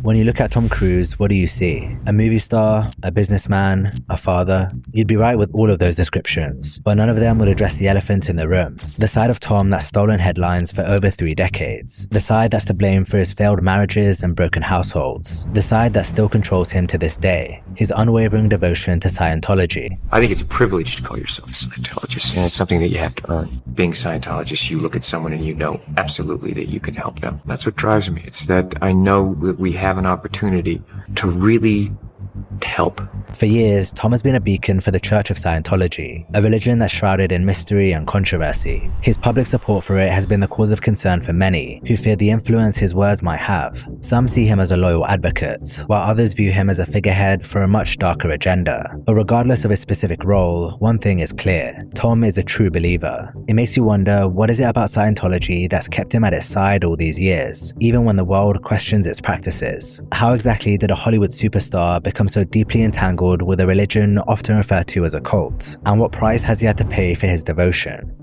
When you look at Tom Cruise, what do you see? A movie star, a businessman, a father? You'd be right with all of those descriptions, but none of them would address the elephant in the room. The side of Tom that's stolen headlines for over 3 decades. The side that's to blame for his failed marriages and broken households. The side that still controls him to this day. His unwavering devotion to Scientology. I think it's a privilege to call yourself a Scientologist, and it's something that you have to earn. Being a Scientologist, you look at someone and you know absolutely that you can help them. That's what drives me. It's that I know that we have an opportunity to really help. For years, Tom has been a beacon for the Church of Scientology, a religion that's shrouded in mystery and controversy. His public support for it has been the cause of concern for many, who fear the influence his words might have. Some see him as a loyal advocate, while others view him as a figurehead for a much darker agenda. But regardless of his specific role, one thing is clear: Tom is a true believer. It makes you wonder, what is it about Scientology that's kept him at its side all these years, even when the world questions its practices? How exactly did a Hollywood superstar become so deeply entangled with a religion often referred to as a cult, and what price has he had to pay for his devotion?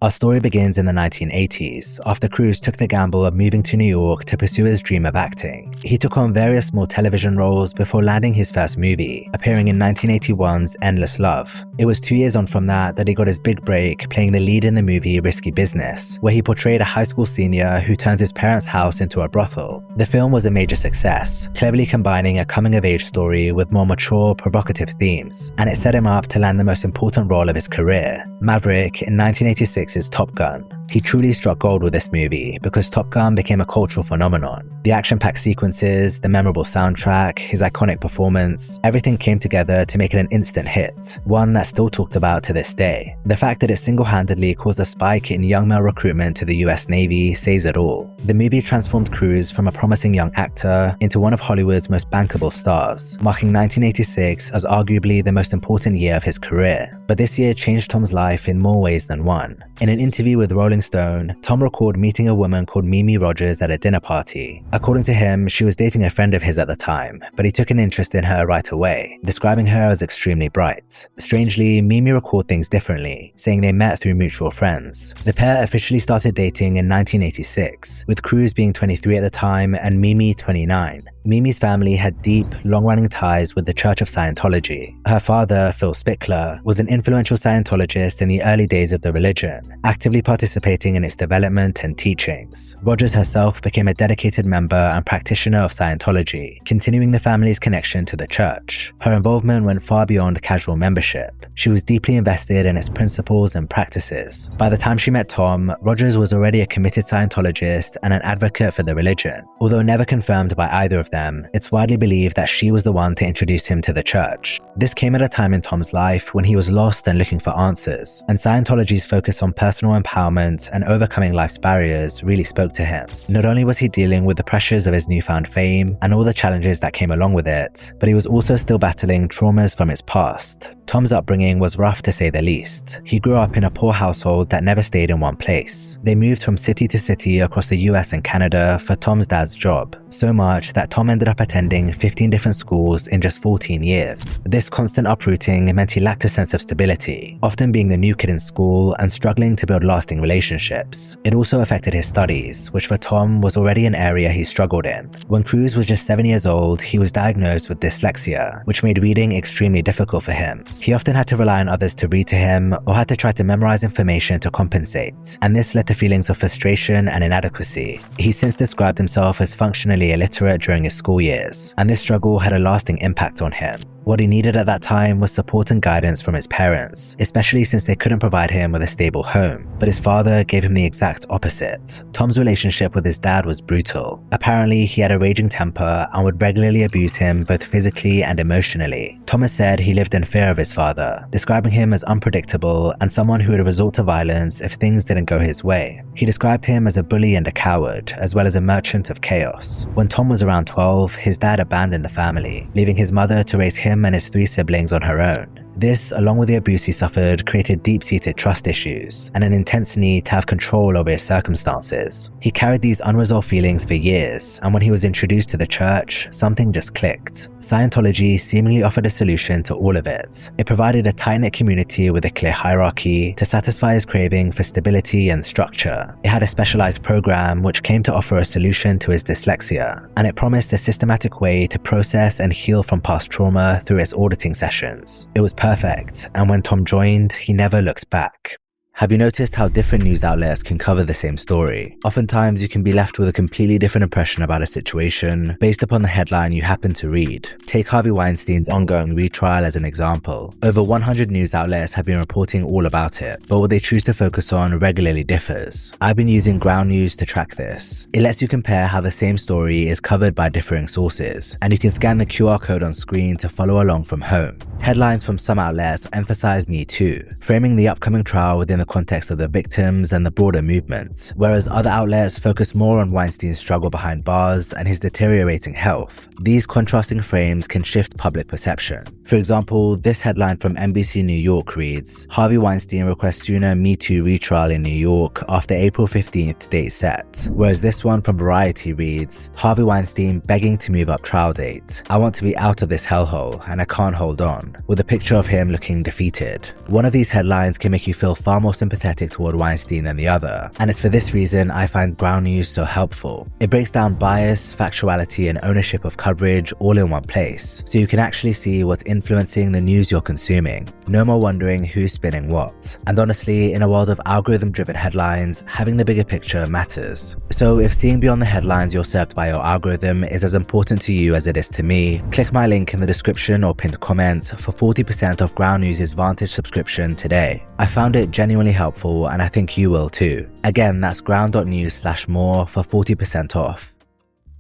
Our story begins in the 1980s, after Cruise took the gamble of moving to New York to pursue his dream of acting. He took on various small television roles before landing his first movie, appearing in 1981's Endless Love. It was 2 years on from that he got his big break, playing the lead in the movie Risky Business, where he portrayed a high school senior who turns his parents' house into a brothel. The film was a major success, cleverly combining a coming-of-age story with more mature, provocative themes, and it set him up to land the most important role of his career, Maverick, in 1986's Top Gun. He truly struck gold with this movie because Top Gun became a cultural phenomenon. The action-packed sequences, the memorable soundtrack, his iconic performance, everything came together to make it an instant hit, one that's still talked about to this day. The fact that it single-handedly caused a spike in young male recruitment to the US Navy says it all. The movie transformed Cruise from a promising young actor into one of Hollywood's most bankable stars, marking 1986 as arguably the most important year of his career. But this year changed Tom's life in more ways than one. In an interview with Rolling Stone, Tom recalled meeting a woman called Mimi Rogers at a dinner party. According to him, she was dating a friend of his at the time, but he took an interest in her right away, describing her as extremely bright. Strangely, Mimi recalled things differently, saying they met through mutual friends. The pair officially started dating in 1986, with Cruise being 23 at the time and Mimi 29. Mimi's family had deep, long-running ties with the Church of Scientology. Her father, Phil Spickler, was an influential Scientologist in the early days of the religion, actively participating in its development and teachings. Rogers herself became a dedicated member and practitioner of Scientology, continuing the family's connection to the church. Her involvement went far beyond casual membership. She was deeply invested in its principles and practices. By the time she met Tom, Rogers was already a committed Scientologist and an advocate for the religion. Although never confirmed by either of them, it's widely believed that she was the one to introduce him to the church. This came at a time in Tom's life when he was lost and looking for answers, and Scientology's focus on personal empowerment and overcoming life's barriers really spoke to him. Not only was he dealing with the pressures of his newfound fame and all the challenges that came along with it, but he was also still battling traumas from his past. Tom's upbringing was rough to say the least. He grew up in a poor household that never stayed in one place. They moved from city to city across the US and Canada for Tom's dad's job, so much that Tom ended up attending 15 different schools in just 14 years. This constant uprooting meant he lacked a sense of stability, often being the new kid in school and struggling to build lasting relationships. It also affected his studies, which for Tom was already an area he struggled in. When Cruise was just 7 years old, he was diagnosed with dyslexia, which made reading extremely difficult for him. He often had to rely on others to read to him or had to try to memorize information to compensate, and this led to feelings of frustration and inadequacy. He's since described himself as functionally illiterate during his school years, and this struggle had a lasting impact on him. What he needed at that time was support and guidance from his parents, especially since they couldn't provide him with a stable home, but his father gave him the exact opposite. Tom's relationship with his dad was brutal. Apparently, he had a raging temper and would regularly abuse him both physically and emotionally. Thomas said he lived in fear of his father, describing him as unpredictable and someone who would resort to violence if things didn't go his way. He described him as a bully and a coward, as well as a merchant of chaos. When Tom was around 12, his dad abandoned the family, leaving his mother to raise him and his 3 siblings on her own. This, along with the abuse he suffered, created deep-seated trust issues and an intense need to have control over his circumstances. He carried these unresolved feelings for years, and when he was introduced to the church, something just clicked. Scientology seemingly offered a solution to all of it. It provided a tight-knit community with a clear hierarchy to satisfy his craving for stability and structure. It had a specialized program which claimed to offer a solution to his dyslexia, and it promised a systematic way to process and heal from past trauma through its auditing sessions. It was perfect, and when Tom joined, he never looked back. Have you noticed how different news outlets can cover the same story? Oftentimes, you can be left with a completely different impression about a situation based upon the headline you happen to read. Take Harvey Weinstein's ongoing retrial as an example. Over 100 news outlets have been reporting all about it, but what they choose to focus on regularly differs. I've been using Ground News to track this. It lets you compare how the same story is covered by differing sources, and you can scan the QR code on screen to follow along from home. Headlines from some outlets emphasize Me Too, framing the upcoming trial within the context of the victims and the broader movement, whereas other outlets focus more on Weinstein's struggle behind bars and his deteriorating health. These contrasting frames can shift public perception. For example, this headline from NBC New York reads, Harvey Weinstein requests sooner Me Too retrial in New York after April 15th date set, whereas this one from Variety reads, Harvey Weinstein begging to move up trial date. I want to be out of this hellhole and I can't hold on, with a picture of him looking defeated. One of these headlines can make you feel far more sympathetic toward Weinstein than the other, and it's for this reason I find Ground News so helpful. It breaks down bias, factuality, and ownership of coverage all in one place, so you can actually see what's influencing the news you're consuming. No more wondering who's spinning what. And honestly, in a world of algorithm-driven headlines, having the bigger picture matters. So if seeing beyond the headlines you're served by your algorithm is as important to you as it is to me, click my link in the description or pinned comment for 40% off Ground News' Vantage subscription today. I found it genuinely helpful, and I think you will too. Again, that's ground.news/more for 40% off.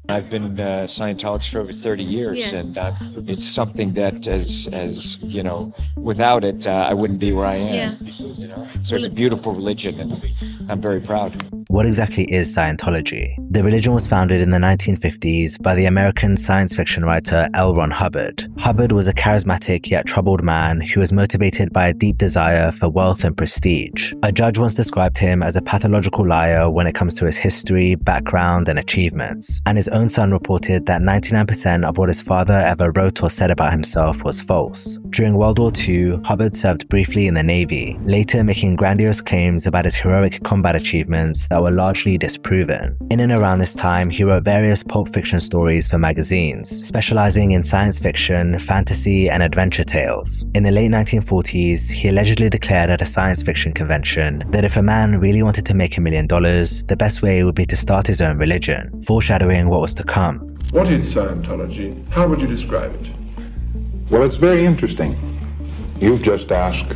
I've been a Scientologist for over 30 years, and it's something that, as you know, without it, I wouldn't be where I am. You know? So it's a beautiful religion, and I'm very proud. What exactly is Scientology? The religion was founded in the 1950s by the American science fiction writer L. Ron Hubbard. Hubbard was a charismatic yet troubled man who was motivated by a deep desire for wealth and prestige. A judge once described him as a pathological liar when it comes to his history, background, and achievements, and his own son reported that 99% of what his father ever wrote or said about himself was false. During World War II, Hubbard served briefly in the Navy, later making grandiose claims about his heroic combat achievements that were largely disproven. In and around this time, he wrote various pulp fiction stories for magazines, specializing in science fiction, fantasy, and adventure tales. In the late 1940s, he allegedly declared at a science fiction convention that if a man really wanted to make $1 million, the best way would be to start his own religion, foreshadowing what was to come. What is Scientology? How would you describe it? Well, it's very interesting. You've just asked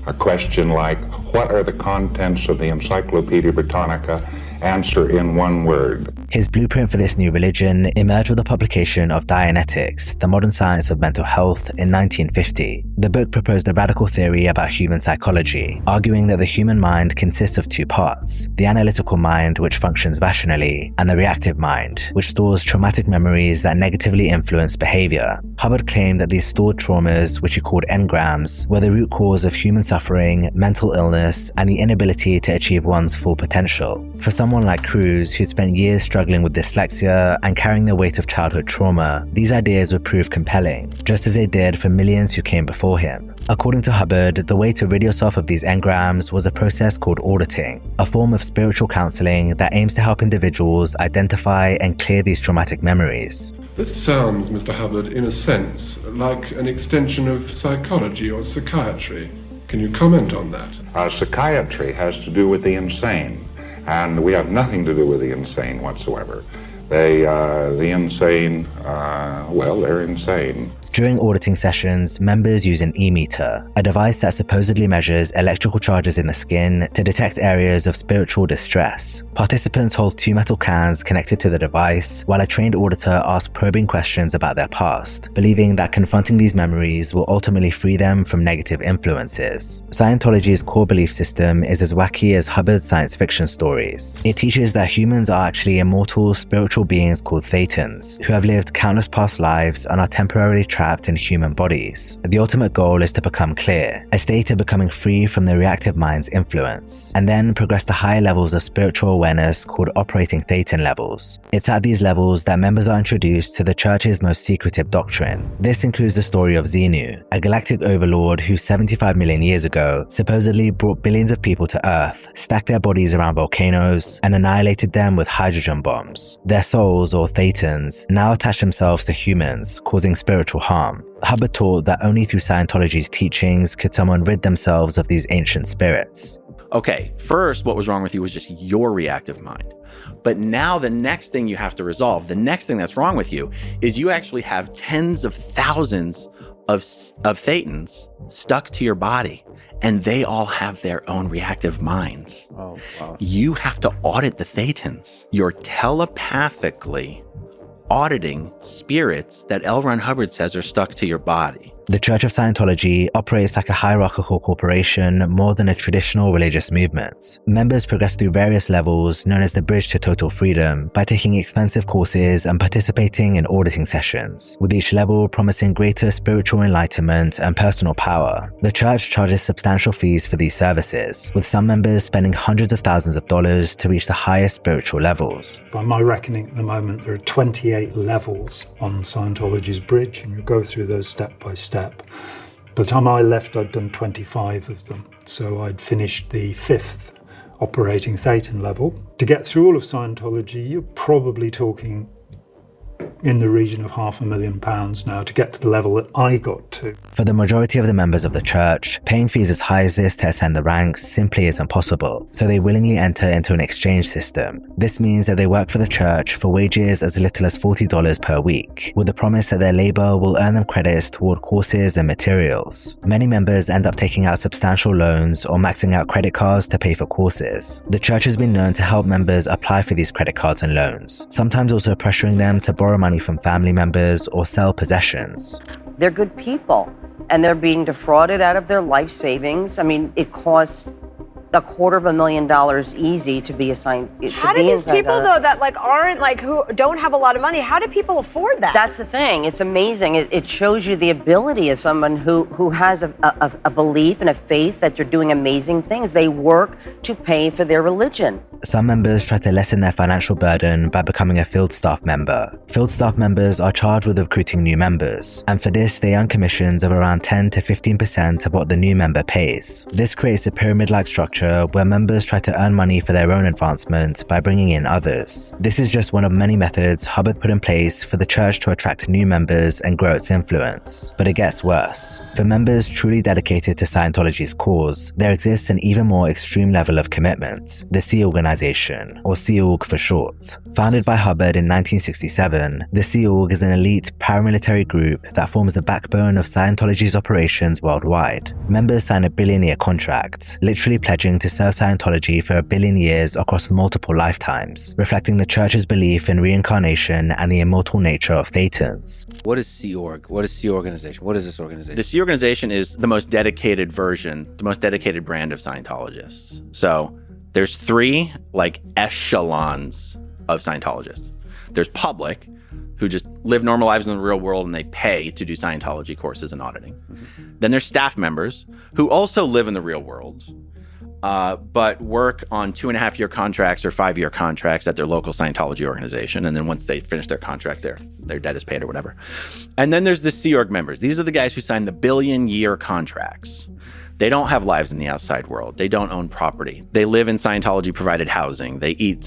a question like, what are the contents of the Encyclopedia Britannica? Answer in one word. His blueprint for this new religion emerged with the publication of Dianetics, the Modern Science of Mental Health, in 1950. The book proposed a radical theory about human psychology, arguing that the human mind consists of two parts: the analytical mind, which functions rationally, and the reactive mind, which stores traumatic memories that negatively influence behavior. Hubbard claimed that these stored traumas, which he called engrams, were the root cause of human suffering, mental illness, and the inability to achieve one's full potential. For someone like Cruz, who'd spent years struggling with dyslexia and carrying the weight of childhood trauma, these ideas would prove compelling, just as they did for millions who came before him. According to Hubbard, the way to rid yourself of these engrams was a process called auditing, a form of spiritual counseling that aims to help individuals identify and clear these traumatic memories. This sounds, Mr. Hubbard, in a sense, like an extension of psychology or psychiatry. Can you comment on that? Psychiatry has to do with the insane, and we have nothing to do with the insane whatsoever. The insane, well, they're insane. During auditing sessions, members use an e-meter, a device that supposedly measures electrical charges in the skin to detect areas of spiritual distress. Participants hold two metal cans connected to the device, while a trained auditor asks probing questions about their past, believing that confronting these memories will ultimately free them from negative influences. Scientology's core belief system is as wacky as Hubbard's science fiction stories. It teaches that humans are actually immortal spiritual beings called thetans, who have lived countless past lives and are temporarily trapped in human bodies. The ultimate goal is to become clear, a state of becoming free from the reactive mind's influence, and then progress to higher levels of spiritual awareness called operating thetan levels. It's at these levels that members are introduced to the church's most secretive doctrine. This includes the story of Xenu, a galactic overlord who 75 million years ago supposedly brought billions of people to Earth, stacked their bodies around volcanoes, and annihilated them with hydrogen bombs. Their souls, or thetans, now attach themselves to humans, causing spiritual harm. Hubbard taught that only through Scientology's teachings could someone rid themselves of these ancient spirits. Okay, first, what was wrong with you was just your reactive mind. But now the next thing you have to resolve, the next thing that's wrong with you, is you actually have tens of thousands of thetans stuck to your body, and they all have their own reactive minds. Oh, wow. You have to audit the thetans. You're telepathically auditing spirits that L. Ron Hubbard says are stuck to your body. The Church of Scientology operates like a hierarchical corporation more than a traditional religious movement. Members progress through various levels known as the Bridge to Total Freedom by taking expensive courses and participating in auditing sessions, with each level promising greater spiritual enlightenment and personal power. The Church charges substantial fees for these services, with some members spending hundreds of thousands of dollars to reach the highest spiritual levels. By my reckoning at the moment, there are 28 levels on Scientology's bridge, and you go through those step by step. By the time I left, I'd done 25 of them. So I'd finished the 5th operating thetan level. To get through all of Scientology, you're probably talking in the region of £500,000 now to get to the level that I got to. For the majority of the members of the church, paying fees as high as this to ascend the ranks simply isn't possible, so they willingly enter into an exchange system. This means that they work for the church for wages as little as $40 per week, with the promise that their labor will earn them credits toward courses and materials. Many members end up taking out substantial loans or maxing out credit cards to pay for courses. The church has been known to help members apply for these credit cards and loans, sometimes also pressuring them to borrow money from family members or sell possessions. They're good people, and they're being defrauded out of their life savings. I mean, it costs $250,000 easy to be assigned. How do these people though that aren't who don't have a lot of money? How do people afford that? That's the thing. It's amazing. It shows you the ability of someone who has a belief and a faith that they're doing amazing things. They work to pay for their religion. Some members try to lessen their financial burden by becoming a field staff member. Field staff members are charged with recruiting new members, and for this they earn commissions of around 10 to 15% of what the new member pays. This creates a pyramid-like structure where members try to earn money for their own advancement by bringing in others. This is just one of many methods Hubbard put in place for the church to attract new members and grow its influence. But it gets worse. For members truly dedicated to Scientology's cause, there exists an even more extreme level of commitment, the Sea Organization, or Sea Org for short. Founded by Hubbard in 1967, the Sea Org is an elite paramilitary group that forms the backbone of Scientology's operations worldwide. Members sign a billion-year contract, literally pledging to serve Scientology for 1 billion years across multiple lifetimes, reflecting the church's belief in reincarnation and the immortal nature of thetans. What is Sea Org? What is Sea Organization? What is this organization? The Sea Organization is the most dedicated version, the most dedicated brand of Scientologists. So there's 3 echelons of Scientologists. There's public, who just live normal lives in the real world and they pay to do Scientology courses and auditing. Mm-hmm. Then there's staff members who also live in the real world, but work on 2.5-year contracts or 5-year contracts at their local Scientology organization. And then once they finish their contract, their debt is paid or whatever. And then there's the Sea Org members. These are the guys who sign the 1 billion-year contracts. They don't have lives in the outside world. They don't own property. They live in Scientology-provided housing. They eat in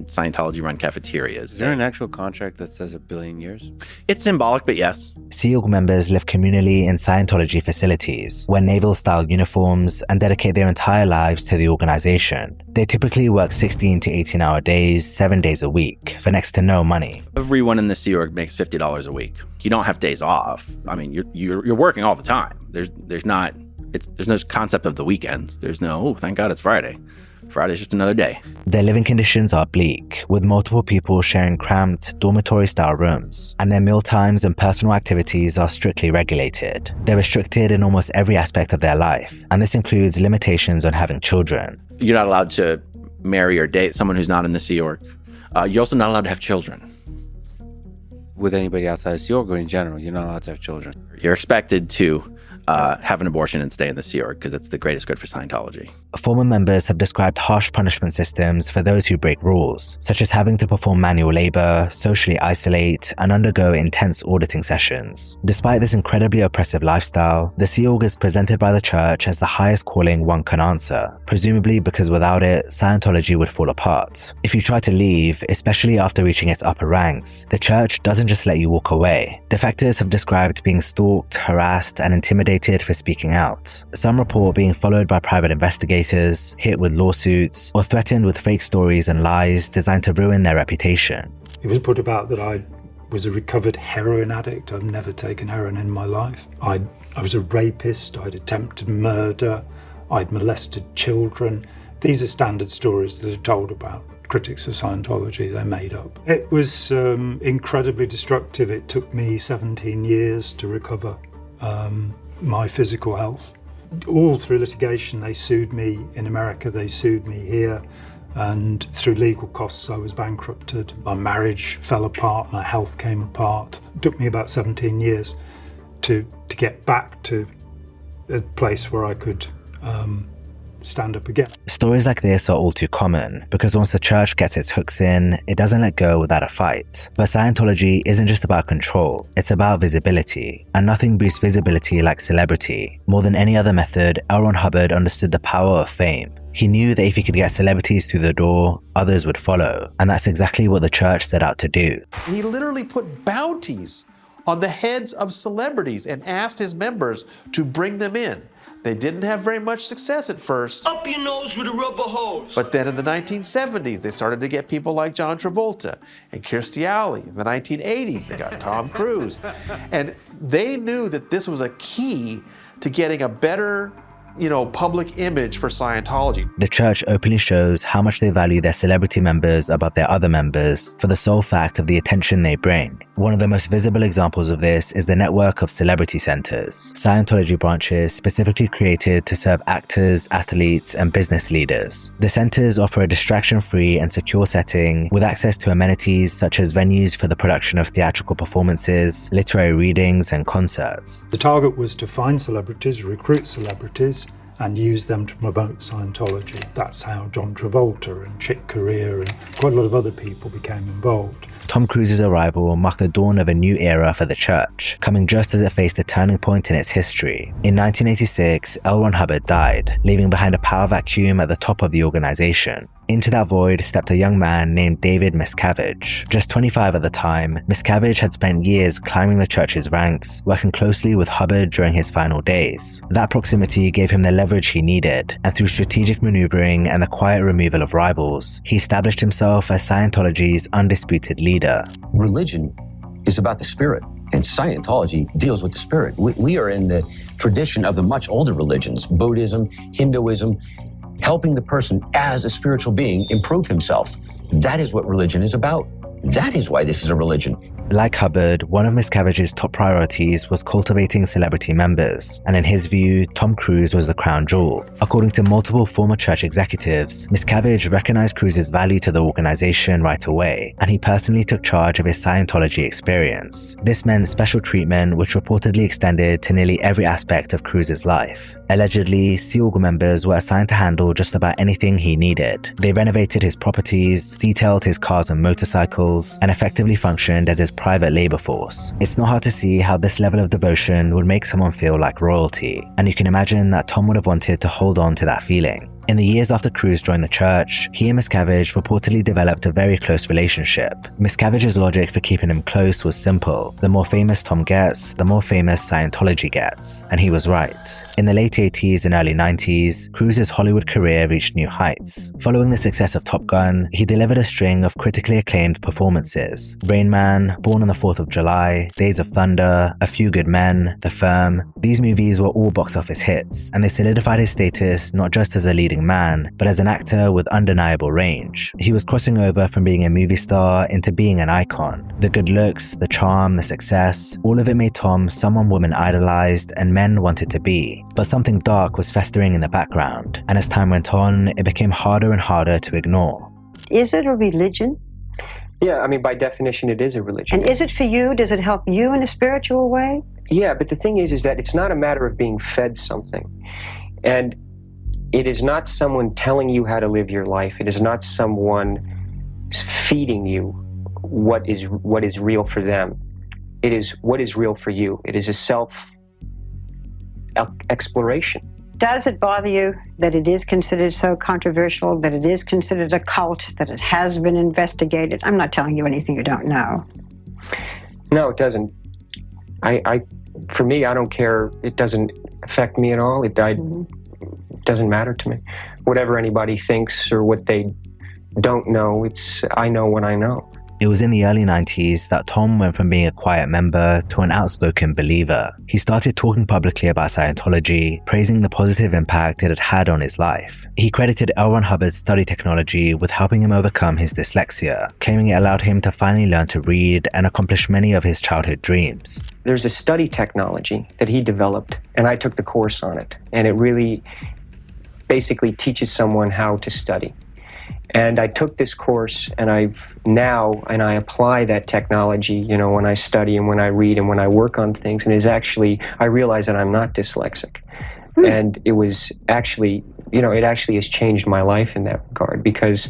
Scientology-run cafeterias. Is there an actual contract that says 1 billion years? It's symbolic, but yes. Sea Org members live communally in Scientology facilities, wear naval-style uniforms, and dedicate their entire lives to the organization. They typically work 16 to 18-hour days, 7 days a week, for next to no money. Everyone in the Sea Org makes $50 a week. You don't have days off. I mean, you're working all the time. There's no concept of the weekends. There's no, oh, thank God it's Friday. Friday's just another day. Their living conditions are bleak, with multiple people sharing cramped, dormitory-style rooms, and their meal times and personal activities are strictly regulated. They're restricted in almost every aspect of their life, and this includes limitations on having children. You're not allowed to marry or date someone who's not in the Sea Org. You're also not allowed to have children. with anybody outside of Sea Org or in general? You're not allowed to have children. You're expected to have an abortion and stay in the Sea Org because it's the greatest good for Scientology. Former members have described harsh punishment systems for those who break rules, such as having to perform manual labor, socially isolate, and undergo intense auditing sessions. Despite this incredibly oppressive lifestyle, the Sea Org is presented by the church as the highest calling one can answer, presumably because without it, Scientology would fall apart. If you try to leave, especially after reaching its upper ranks, the church doesn't just let you walk away. Defectors have described being stalked, harassed, and intimidated for speaking out. Some report being followed by private investigators, hit with lawsuits, or threatened with fake stories and lies designed to ruin their reputation. It was put about that I was a recovered heroin addict. I've never taken heroin in my life. I was a rapist. I'd attempted murder. I'd molested children. These are standard stories that are told about critics of Scientology. They're made up. It was incredibly destructive. It took me 17 years to recover my physical health. All through litigation. They sued me in America, they sued me here, and through legal costs I was bankrupted. My marriage fell apart, my health came apart. It took me about 17 years to get back to a place where I could stand up again. Stories like this are all too common because once the church gets its hooks in, it doesn't let go without a fight. But Scientology isn't just about control, it's about visibility. And nothing boosts visibility like celebrity. More than any other method, L. Ron Hubbard understood the power of fame. He knew that if he could get celebrities through the door, others would follow. And that's exactly what the church set out to do. He literally put bounties on the heads of celebrities and asked his members to bring them in. They didn't have very much success at first. Up your nose with a rubber hose. But then in the 1970s, they started to get people like John Travolta and Kirstie Alley. In the 1980s, they got Tom Cruise. And they knew that this was a key to getting a better, public image for Scientology. The church openly shows how much they value their celebrity members above their other members for the sole fact of the attention they bring. One of the most visible examples of this is the network of celebrity centers, Scientology branches specifically created to serve actors, athletes, and business leaders. The centers offer a distraction-free and secure setting with access to amenities such as venues for the production of theatrical performances, literary readings, and concerts. The target was to find celebrities, recruit celebrities, and use them to promote Scientology. That's how John Travolta and Chick Corea and quite a lot of other people became involved. Tom Cruise's arrival marked the dawn of a new era for the church, coming just as it faced a turning point in its history. In 1986, L. Ron Hubbard died, leaving behind a power vacuum at the top of the organization. Into that void stepped a young man named David Miscavige. Just 25 at the time, Miscavige had spent years climbing the church's ranks, working closely with Hubbard during his final days. That proximity gave him the leverage he needed, and through strategic maneuvering and the quiet removal of rivals, he established himself as Scientology's undisputed leader. Religion is about the spirit, and Scientology deals with the spirit. We are in the tradition of the much older religions, Buddhism, Hinduism, helping the person as a spiritual being improve himself. That is what religion is about. That is why this is a religion. Like Hubbard, one of Miscavige's top priorities was cultivating celebrity members, and in his view, Tom Cruise was the crown jewel. According to multiple former church executives, Miscavige recognized Cruise's value to the organization right away, and he personally took charge of his Scientology experience. This meant special treatment which reportedly extended to nearly every aspect of Cruise's life. Allegedly, Sea Org members were assigned to handle just about anything he needed. They renovated his properties, detailed his cars and motorcycles, and effectively functioned as his private labor force. It's not hard to see how this level of devotion would make someone feel like royalty, and you can imagine that Tom would have wanted to hold on to that feeling. In the years after Cruise joined the church, he and Miscavige reportedly developed a very close relationship. Miscavige's logic for keeping him close was simple. The more famous Tom gets, the more famous Scientology gets. And he was right. In the late 80s and early 90s, Cruise's Hollywood career reached new heights. Following the success of Top Gun, he delivered a string of critically acclaimed performances. Rain Man, Born on the 4th of July, Days of Thunder, A Few Good Men, The Firm. These movies were all box office hits, and they solidified his status not just as a leading man, but as an actor with undeniable range. He was crossing over from being a movie star into being an icon. The good looks, the charm, the success, all of it made Tom someone women idolized and men wanted to be. But something dark was festering in the background, and as time went on, it became harder and harder to ignore. Is it a religion? Yeah, I mean, by definition, it is a religion. And is it for you? Does it help you in a spiritual way? Yeah, but the thing is that it's not a matter of being fed something. And it is not someone telling you how to live your life. It is not someone feeding you what is real for them. It is what is real for you. It is a self-exploration. Does it bother you that it is considered so controversial, that it is considered a cult, that it has been investigated? I'm not telling you anything you don't know. No, it doesn't. For me, I don't care. It doesn't affect me at all. It doesn't matter to me. Whatever anybody thinks or what they don't know, I know what I know. It was in the early 90s that Tom went from being a quiet member to an outspoken believer. He started talking publicly about Scientology, praising the positive impact it had had on his life. He credited L. Ron Hubbard's study technology with helping him overcome his dyslexia, claiming it allowed him to finally learn to read and accomplish many of his childhood dreams. There's a study technology that he developed, and I took the course on it. And it really basically teaches someone how to study. And I took this course, and I apply that technology, when I study and when I read and when I work on things. And I realize that I'm not dyslexic. And it was actually, it actually has changed my life in that regard, because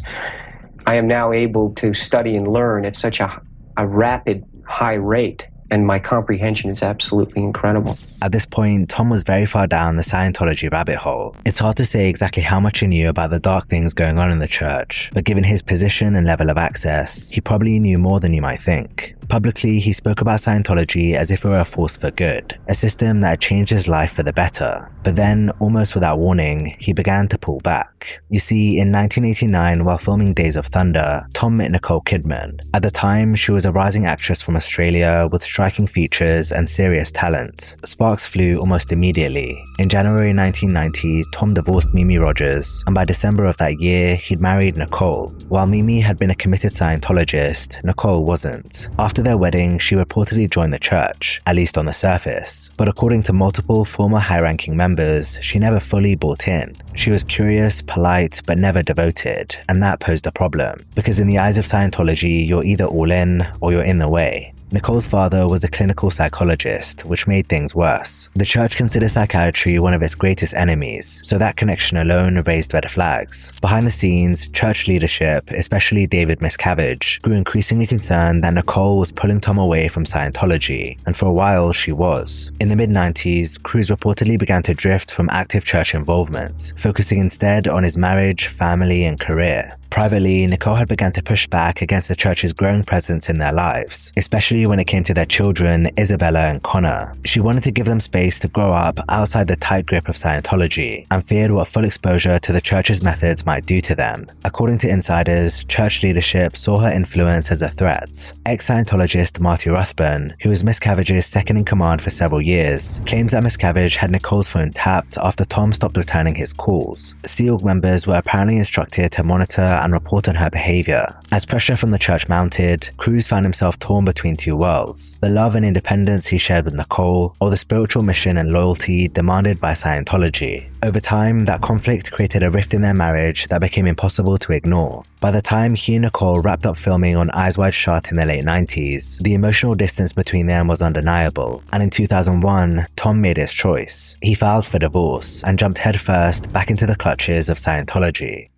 I am now able to study and learn at such a rapid, high rate. And my comprehension is absolutely incredible. At this point, Tom was very far down the Scientology rabbit hole. It's hard to say exactly how much he knew about the dark things going on in the church, but given his position and level of access, he probably knew more than you might think. Publicly, he spoke about Scientology as if it were a force for good, a system that had changed his life for the better. But then, almost without warning, he began to pull back. You see, in 1989, while filming Days of Thunder, Tom met Nicole Kidman. At the time, she was a rising actress from Australia with striking features and serious talent. Sparks flew almost immediately. In January 1990, Tom divorced Mimi Rogers, and by December of that year, he'd married Nicole. While Mimi had been a committed Scientologist, Nicole wasn't. After their wedding, she reportedly joined the church, at least on the surface. But according to multiple former high-ranking members, she never fully bought in. She was curious, polite, but never devoted, and that posed a problem. Because in the eyes of Scientology, you're either all in, or you're in the way. Nicole's father was a clinical psychologist, which made things worse. The church considered psychiatry one of its greatest enemies, so that connection alone raised red flags. Behind the scenes, church leadership, especially David Miscavige, grew increasingly concerned that Nicole was pulling Tom away from Scientology, and for a while she was. In the mid-90s, Cruz reportedly began to drift from active church involvement, focusing instead on his marriage, family, and career. Privately, Nicole had begun to push back against the church's growing presence in their lives, especially when it came to their children, Isabella and Connor. She wanted to give them space to grow up outside the tight grip of Scientology, and feared what full exposure to the church's methods might do to them. According to insiders, church leadership saw her influence as a threat. Ex-Scientologist Marty Ruthven, who was Miscavige's second-in-command for several years, claims that Miscavige had Nicole's phone tapped after Tom stopped returning his calls. Sea Org members were apparently instructed to monitor and report on her behavior. As pressure from the church mounted, Cruz found himself torn between two worlds: the love and independence he shared with Nicole, or the spiritual mission and loyalty demanded by Scientology. Over time, that conflict created a rift in their marriage that became impossible to ignore. By the time he and Nicole wrapped up filming on Eyes Wide Shut in the late 90s, the emotional distance between them was undeniable, and in 2001, Tom made his choice. He filed for divorce and jumped headfirst back into the clutches of Scientology.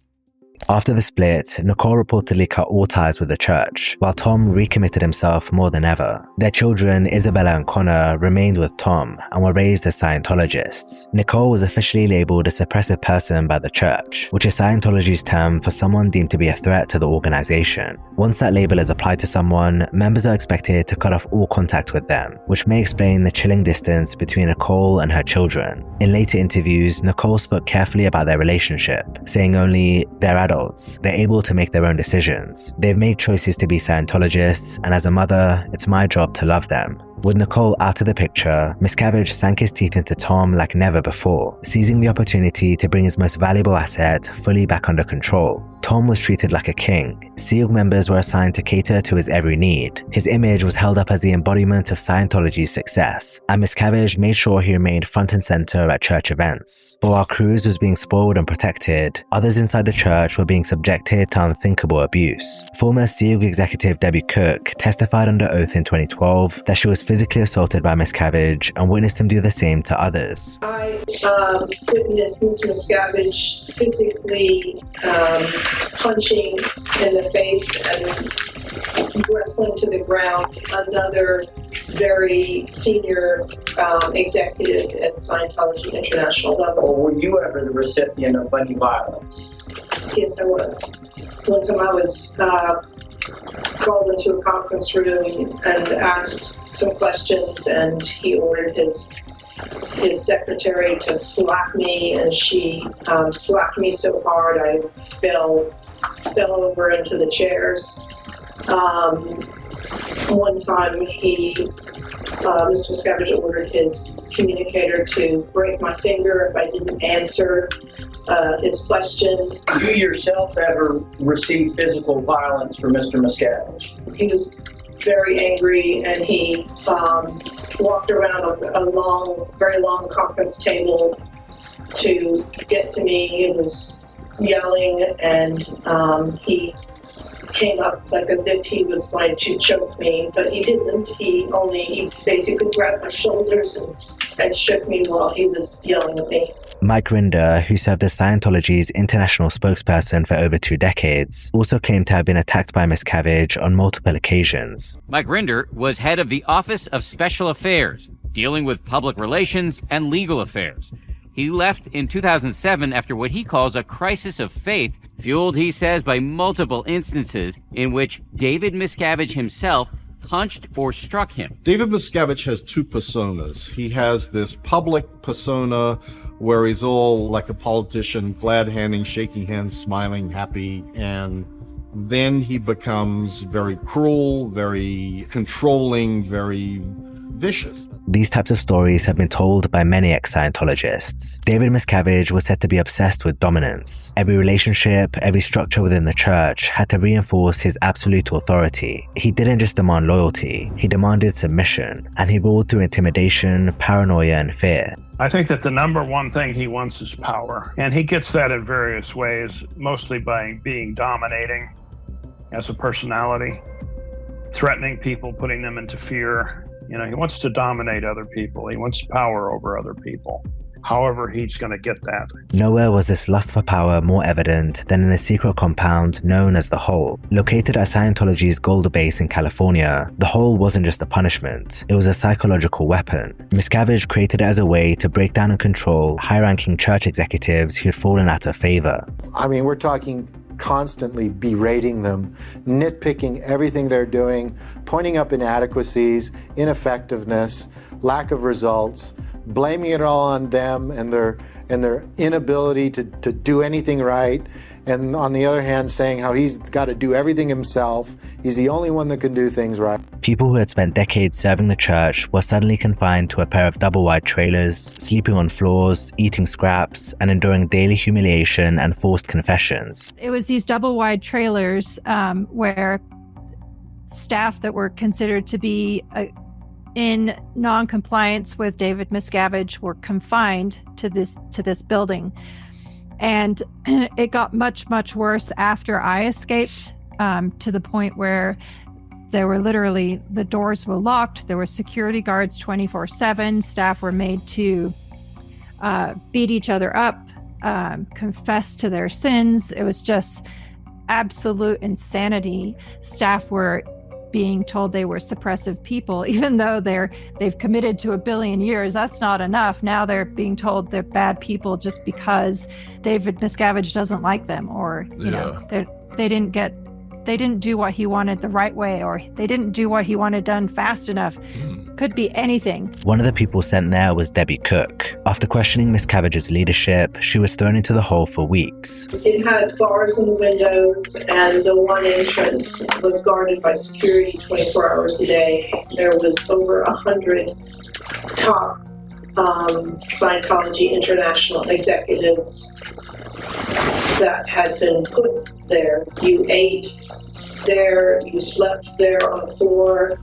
After the split, Nicole reportedly cut all ties with the church, while Tom recommitted himself more than ever. Their children, Isabella and Connor, remained with Tom and were raised as Scientologists. Nicole was officially labeled a suppressive person by the church, which is Scientology's term for someone deemed to be a threat to the organization. Once that label is applied to someone, members are expected to cut off all contact with them, which may explain the chilling distance between Nicole and her children. In later interviews, Nicole spoke carefully about their relationship, saying only, "They're adults, they're able to make their own decisions. They've made choices to be Scientologists, and as a mother, it's my job to love them." With Nicole out of the picture, Miscavige sank his teeth into Tom like never before, seizing the opportunity to bring his most valuable asset fully back under control. Tom was treated like a king. SEAL members were assigned to cater to his every need. His image was held up as the embodiment of Scientology's success, and Miscavige made sure he remained front and center at church events. But while Cruz was being spoiled and protected, others inside the church were being subjected to unthinkable abuse. Former SEAL executive Debbie Cook testified under oath in 2012 that she was physically assaulted by Miscavige and witnessed him do the same to others. I witnessed Mr. Miscavige physically punching in the face and wrestling to the ground another very senior executive at Scientology International level. Were you ever the recipient of any violence? Yes, I was. One time I was called into a conference room and asked some questions, and he ordered his secretary to slap me, and she slapped me so hard I fell over into the chairs. One time Mr. Miscavige ordered his communicator to break my finger if I didn't answer his question. You yourself ever received physical violence from Mr. Miscavige? He was very angry, and he walked around a very long conference table to get to me. He was yelling, and he came up like as if he was going to choke me, but he didn't. He basically grabbed my shoulders and shook me while he was yelling at me. Mike Rinder, who served as Scientology's international spokesperson for over 2 decades, also claimed to have been attacked by Miscavige on multiple occasions. Mike Rinder was head of the Office of Special Affairs, dealing with public relations and legal affairs. He left in 2007 after what he calls a crisis of faith, fueled, he says, by multiple instances in which David Miscavige himself punched or struck him. David Miscavige has 2 personas. He has this public persona where he's all like a politician, glad-handing, shaking hands, smiling, happy, and then he becomes very cruel, very controlling, very vicious. These types of stories have been told by many ex-Scientologists. David Miscavige was said to be obsessed with dominance. Every relationship, every structure within the church had to reinforce his absolute authority. He didn't just demand loyalty, he demanded submission, and he ruled through intimidation, paranoia, and fear. I think that the number one thing he wants is power, and he gets that in various ways, mostly by being dominating as a personality, threatening people, putting them into fear. You know, he wants to dominate other people. He wants power over other people. However, he's going to get that. Nowhere was this lust for power more evident than in the secret compound known as the Hole. Located at Scientology's Gold Base in California, the Hole wasn't just a punishment, it was a psychological weapon. Miscavige created it as a way to break down and control high-ranking church executives who'd fallen out of favor. I mean, we're talking constantly berating them, nitpicking everything they're doing, pointing up inadequacies, ineffectiveness, lack of results, blaming it all on them and their inability to do anything right, and on the other hand saying how he's got to do everything himself, he's the only one that can do things right. People who had spent decades serving the church were suddenly confined to a pair of double-wide trailers, sleeping on floors, eating scraps, and enduring daily humiliation and forced confessions. It was these double-wide trailers where staff that were considered to be in non-compliance with David Miscavige were confined to this building. And it got much, much worse after I escaped, to the point where there were literally, the doors were locked, there were security guards 24/7, staff were made to beat each other up, confess to their sins. It was just absolute insanity. Staff were being told they were suppressive people, even though they've committed to 1 billion years. That's not enough. Now they're being told they're bad people just because David Miscavige doesn't like them, or you know, they didn't get they didn't do what he wanted the right way, or they didn't do what he wanted done fast enough. Could be anything. One of the people sent there was Debbie Cook. After questioning Miscavige's leadership, she was thrown into the hole for weeks. It had bars in the windows, and the one entrance was guarded by security 24 hours a day. There was over 100 top Scientology international executives that had been put there. You ate there, you slept there on the floor,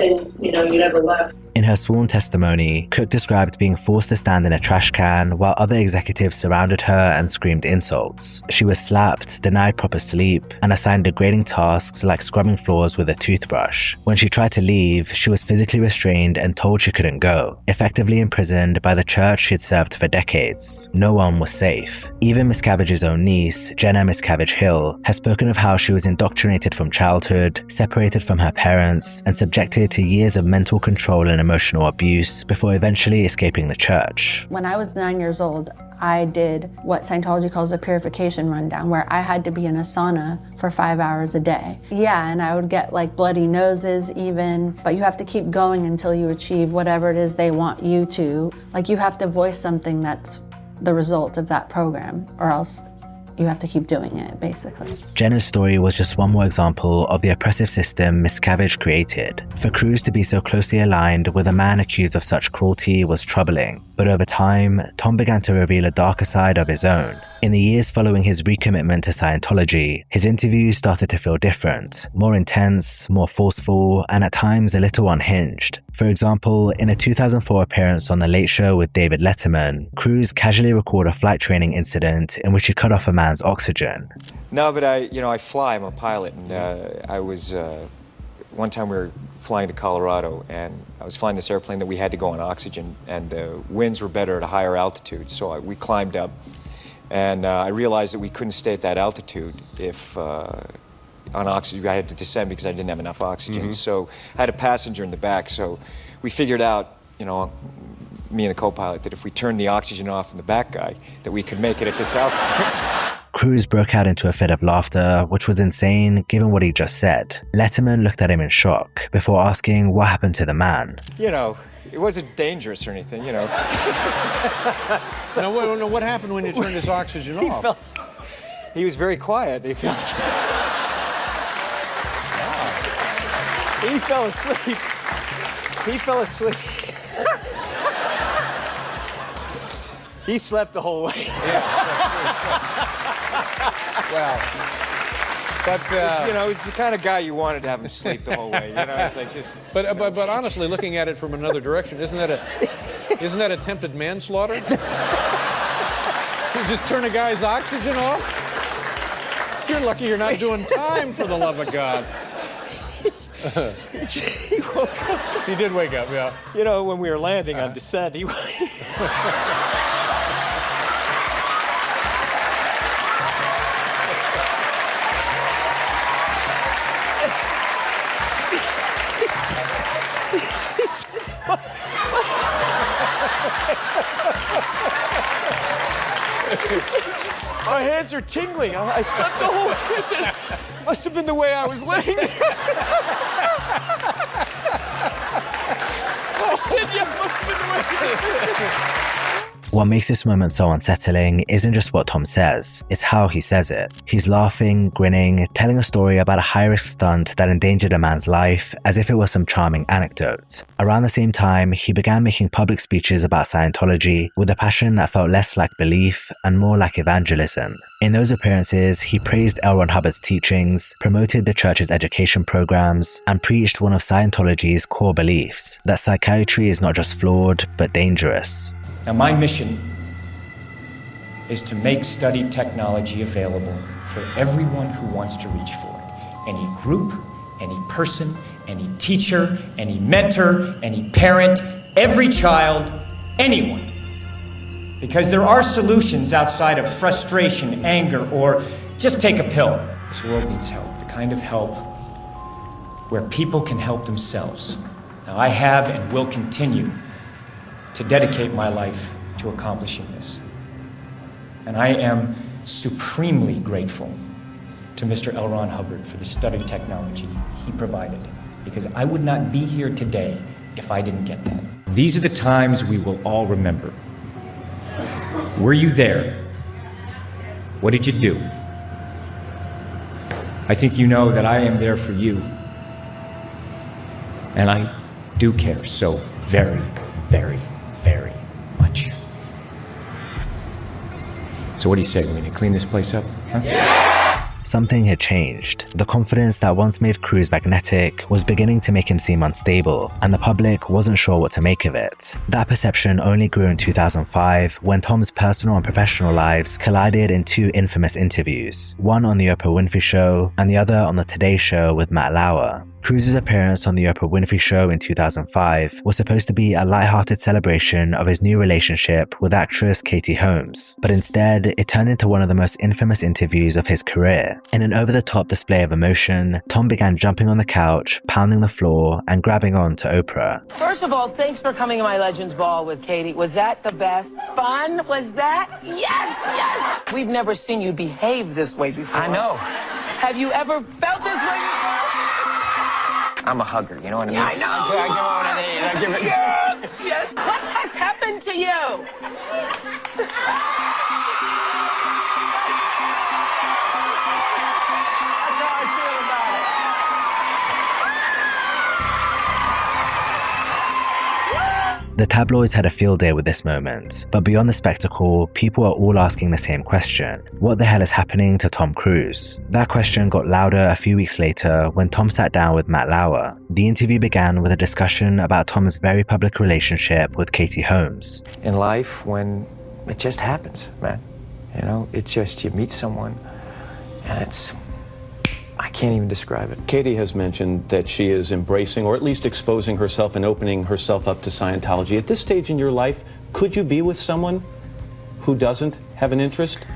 and you never left. In her sworn testimony, Cook described being forced to stand in a trash can while other executives surrounded her and screamed insults. She was slapped, denied proper sleep, and assigned degrading tasks like scrubbing floors with a toothbrush. When she tried to leave, she was physically restrained and told she couldn't go, effectively imprisoned by the church she'd served for decades. No one was safe. Even Miscavige's own niece, Jenna Miscavige Hill, has spoken of how she was indoctrinated from childhood, separated from her parents, and subjected to years of mental control and emotional abuse before eventually escaping the church. When I was 9 years old, I did what Scientology calls a purification rundown, where I had to be in a sauna for 5 hours a day. Yeah, and I would get like bloody noses even, but you have to keep going until you achieve whatever it is they want you to. Like, you have to voice something that's the result of that program, or else you have to keep doing it, basically. Jenna's story was just one more example of the oppressive system Miscavige created. For Cruz to be so closely aligned with a man accused of such cruelty was troubling, but over time, Tom began to reveal a darker side of his own. In the years following his recommitment to Scientology, his interviews started to feel different, more intense, more forceful, and at times a little unhinged. For example, in a 2004 appearance on The Late Show with David Letterman, Cruz casually recorded a flight training incident in which he cut off a man's oxygen. No, but I fly, I'm a pilot, and I was, one time we were flying to Colorado, and I was flying this airplane that we had to go on oxygen, and the winds were better at a higher altitude, so we climbed up. And I realized that we couldn't stay at that altitude if on oxygen. I had to descend because I didn't have enough oxygen. So I had a passenger in the back. So we figured out, me and the co-pilot, that if we turned the oxygen off in the back guy, that we could make it at this altitude. Cruz broke out into a fit of laughter, which was insane given what he just said. Letterman looked at him in shock before asking what happened to the man. It wasn't dangerous or anything, So, no, what happened when you turned his oxygen off? He was very quiet. He fell asleep. He fell asleep. He slept the whole way. Well, but he's the kind of guy you wanted to have him sleep the whole way. It's like just. But honestly, looking at it from another direction, isn't that attempted manslaughter? You just turn a guy's oxygen off? You're lucky you're not doing time, for the love of God. He woke up. He did wake up, yeah. When we were landing on descent, he. My hands are tingling. I slept the whole way. I said, must have been the way I was laying there. I said, yeah, must have been the way. What makes this moment so unsettling isn't just what Tom says, it's how he says it. He's laughing, grinning, telling a story about a high-risk stunt that endangered a man's life as if it was some charming anecdote. Around the same time, he began making public speeches about Scientology with a passion that felt less like belief and more like evangelism. In those appearances, he praised L. Ron Hubbard's teachings, promoted the church's education programs, and preached one of Scientology's core beliefs, that psychiatry is not just flawed, but dangerous. Now, my mission is to make study technology available for everyone who wants to reach for it. Any group, any person, any teacher, any mentor, any parent, every child, anyone. Because there are solutions outside of frustration, anger, or just take a pill. This world needs help, the kind of help where people can help themselves. Now, I have and will continue to dedicate my life to accomplishing this. And I am supremely grateful to Mr. L. Ron Hubbard for the study technology he provided, because I would not be here today if I didn't get that. These are the times we will all remember. Were you there? What did you do? I think you know that I am there for you. And I do care so very, very, very much. So what do you say? We need to clean this place up? Huh? Yeah! Something had changed. The confidence that once made Cruise magnetic was beginning to make him seem unstable, and the public wasn't sure what to make of it. That perception only grew in 2005 when Tom's personal and professional lives collided in two infamous interviews, one on the Oprah Winfrey Show and the other on the Today Show with Matt Lauer. Cruise's appearance on the Oprah Winfrey Show in 2005 was supposed to be a lighthearted celebration of his new relationship with actress Katie Holmes, but instead it turned into one of the most infamous interviews of his career. In an over-the-top display of emotion, Tom began jumping on the couch, pounding the floor, and grabbing on to Oprah. First of all, thanks for coming to my Legends Ball with Katie. Was that the best? Fun? Was that? Yes, yes! We've never seen you behave this way before. I know. Have you ever felt this way before? I'm a hugger, you know what I mean? Yeah, I know. I give one of these. Yes, yes. What has happened to you? That's how I feel about it. The tabloids had a field day with this moment, but beyond the spectacle, people are all asking the same question. What the hell is happening to Tom Cruise? That question got louder a few weeks later when Tom sat down with Matt Lauer. The interview began with a discussion about Tom's very public relationship with Katie Holmes. In life, when it just happens, man. You know, it's just, you meet someone, and it's, I can't even describe it. Katie has mentioned that she is embracing, or at least exposing herself and opening herself up to Scientology. At this stage in your life, could you be with someone who doesn't have an interest?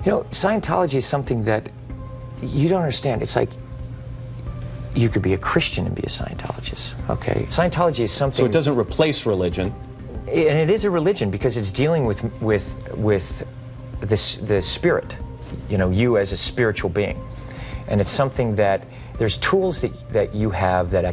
You know, Scientology is something that you don't understand. It's like you could be a Christian and be a Scientologist, okay? Scientology is something... So it doesn't replace religion. And it is a religion because it's dealing with the spirit, you know, you as a spiritual being. And it's something that there's tools that you have that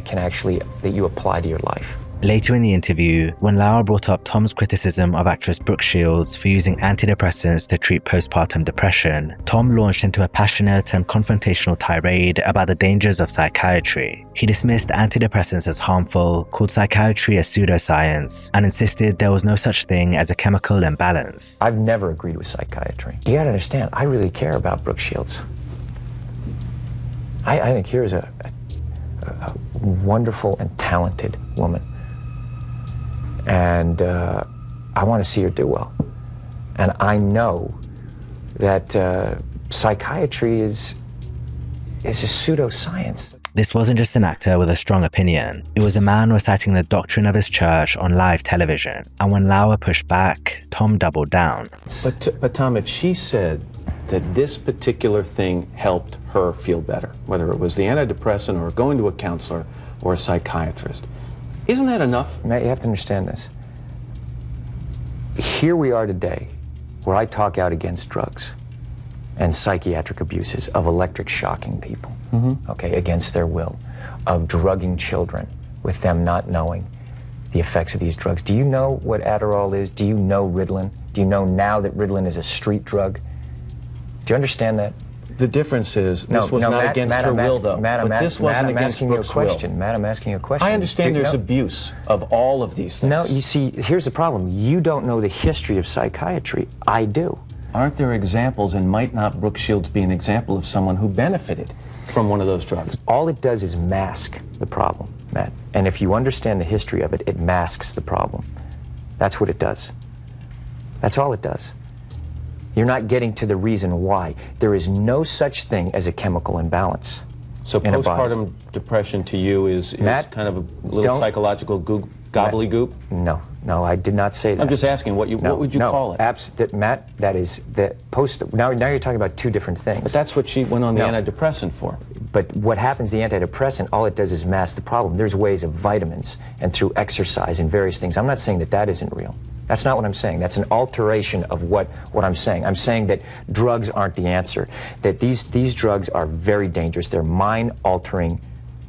you apply to your life. Later in the interview, when Lauer brought up Tom's criticism of actress Brooke Shields for using antidepressants to treat postpartum depression, Tom launched into a passionate and confrontational tirade about the dangers of psychiatry. He dismissed antidepressants as harmful, called psychiatry a pseudoscience, and insisted there was no such thing as a chemical imbalance. I've never agreed with psychiatry. You gotta understand, I really care about Brooke Shields. I think here's a wonderful and talented woman. And I want to see her do well. And I know that psychiatry is a pseudoscience. This wasn't just an actor with a strong opinion. It was a man reciting the doctrine of his church on live television. And when Lauer pushed back, Tom doubled down. But Tom, if she said that this particular thing helped her feel better, whether it was the antidepressant or going to a counselor or a psychiatrist, isn't that enough? Matt, you have to understand this. Here we are today, where I talk out against drugs and psychiatric abuses, of electric shocking people, okay, against their will, of drugging children with them not knowing the effects of these drugs. Do you know what Adderall is? Do you know Ritalin? Do you know now that Ritalin is a street drug? Do you understand that? The difference is this was not Matt, against Matt, her I'm will, asking, though. Matt, But this wasn't I'm against asking you a Brooke's question. will. Matt, I'm asking you a question. I understand there's abuse of all of these things. No, you see, here's the problem. You don't know the history of psychiatry. I do. Aren't there examples, and might not Brooke Shields be an example of someone who benefited from one of those drugs? All it does is mask the problem, Matt. And if you understand the history of it, it masks the problem. That's what it does. That's all it does. You're not getting to the reason why. There is no such thing as a chemical imbalance. So postpartum depression to you is Matt, kind of a little psychological gobbledygook? No, I did not say that. I'm just asking, what would you call it? Matt, that is, now you're talking about two different things. But that's what she went on the antidepressant for. But what happens, the antidepressant, all it does is mask the problem. There's ways of vitamins and through exercise and various things. I'm not saying that that isn't real. That's not what I'm saying. That's an alteration of what I'm saying. I'm saying that drugs aren't the answer, that these drugs are very dangerous. They're mind-altering,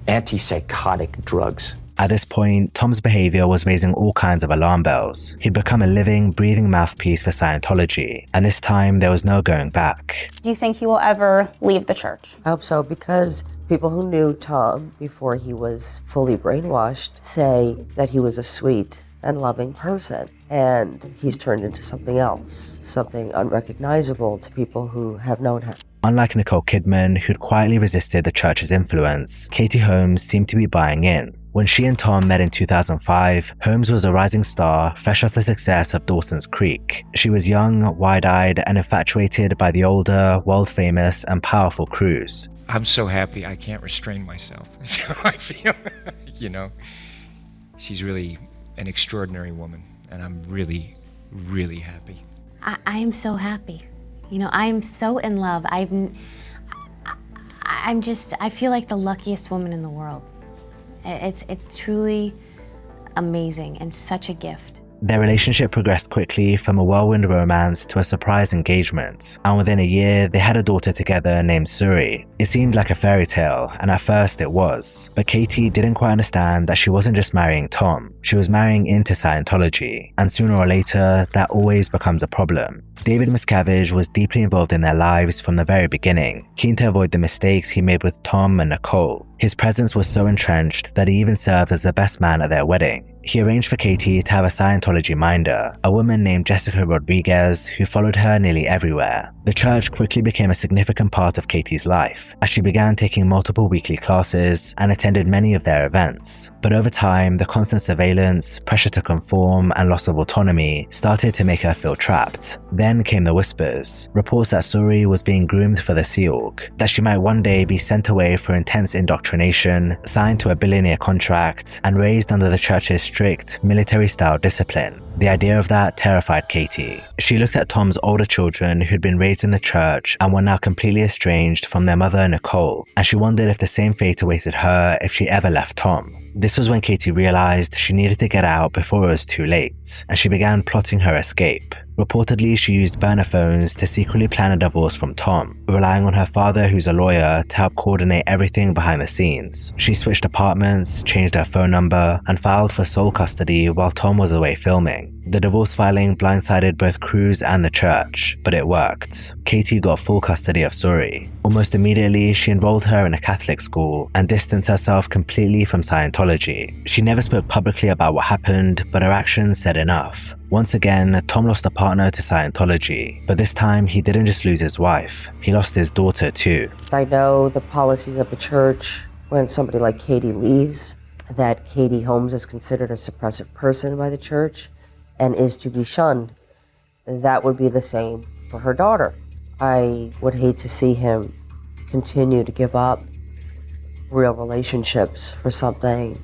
antipsychotic drugs. At this point, Tom's behavior was raising all kinds of alarm bells. He'd become a living, breathing mouthpiece for Scientology, and this time there was no going back. Do you think he will ever leave the church? I hope so, because people who knew Tom before he was fully brainwashed say that he was a sweet and loving person, and he's turned into something else, something unrecognizable to people who have known him. Unlike Nicole Kidman, who'd quietly resisted the church's influence, Katie Holmes seemed to be buying in. When she and Tom met in 2005, Holmes was a rising star, fresh off the success of Dawson's Creek. She was young, wide-eyed, and infatuated by the older, world-famous, and powerful Cruise. I'm so happy I can't restrain myself. That's how I feel. You know, she's really an extraordinary woman, and I'm really, really happy. I am so happy. You know, I am so in love. I feel like the luckiest woman in the world. It's truly amazing and such a gift. Their relationship progressed quickly from a whirlwind romance to a surprise engagement, and within a year, they had a daughter together named Suri. It seemed like a fairy tale, and at first it was, but Katie didn't quite understand that she wasn't just marrying Tom, she was marrying into Scientology, and sooner or later, that always becomes a problem. David Miscavige was deeply involved in their lives from the very beginning, keen to avoid the mistakes he made with Tom and Nicole. His presence was so entrenched that he even served as the best man at their wedding. He arranged for Katie to have a Scientology minder, a woman named Jessica Rodriguez, who followed her nearly everywhere. The church quickly became a significant part of Katie's life, as she began taking multiple weekly classes and attended many of their events. But over time, the constant surveillance, pressure to conform, and loss of autonomy started to make her feel trapped. Then came the whispers, reports that Suri was being groomed for the Sea Org, that she might one day be sent away for intense indoctrination, signed to a billionaire contract, and raised under the church's strict, military-style discipline. The idea of that terrified Katie. She looked at Tom's older children who'd been raised in the church and were now completely estranged from their mother, Nicole, and she wondered if the same fate awaited her if she ever left Tom. This was when Katie realized she needed to get out before it was too late, and she began plotting her escape. Reportedly, she used burner phones to secretly plan a divorce from Tom, relying on her father, who's a lawyer, to help coordinate everything behind the scenes. She switched apartments, changed her phone number, and filed for sole custody while Tom was away filming. The divorce filing blindsided both Cruise and the church, but it worked. Katie got full custody of Suri. Almost immediately, she enrolled her in a Catholic school and distanced herself completely from Scientology. She never spoke publicly about what happened, but her actions said enough. Once again, Tom lost a partner to Scientology, but this time he didn't just lose his wife, he lost his daughter too. I know the policies of the church when somebody like Katie leaves, that Katie Holmes is considered a suppressive person by the church and is to be shunned. That would be the same for her daughter. I would hate to see him continue to give up real relationships for something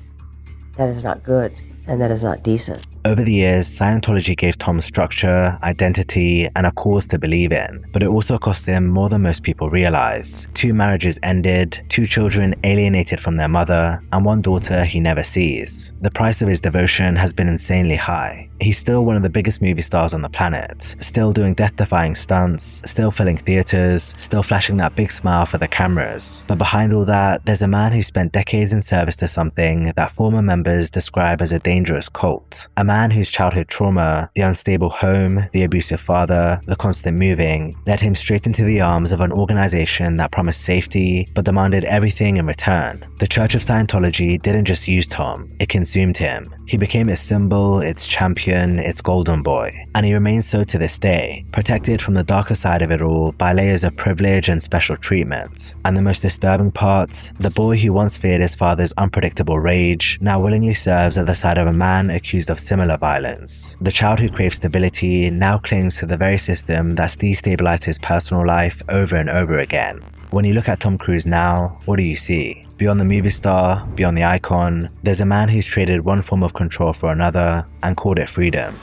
that is not good and that is not decent. Over the years, Scientology gave Tom structure, identity, and a cause to believe in, but it also cost him more than most people realize. 2 marriages ended, 2 children alienated from their mother, and 1 daughter he never sees. The price of his devotion has been insanely high. He's still one of the biggest movie stars on the planet, still doing death-defying stunts, still filling theaters, still flashing that big smile for the cameras. But behind all that, there's a man who spent decades in service to something that former members describe as a dangerous cult. A man whose childhood trauma, the unstable home, the abusive father, the constant moving, led him straight into the arms of an organization that promised safety but demanded everything in return. The Church of Scientology didn't just use Tom, it consumed him. He became its symbol, its champion, its golden boy. And he remains so to this day, protected from the darker side of it all by layers of privilege and special treatment. And the most disturbing part, the boy who once feared his father's unpredictable rage now willingly serves at the side of a man accused of similar violence. The child who craves stability now clings to the very system that's destabilized his personal life over and over again. When you look at Tom Cruise now, what do you see? Beyond the movie star, beyond the icon, there's a man who's traded one form of control for another and called it freedom.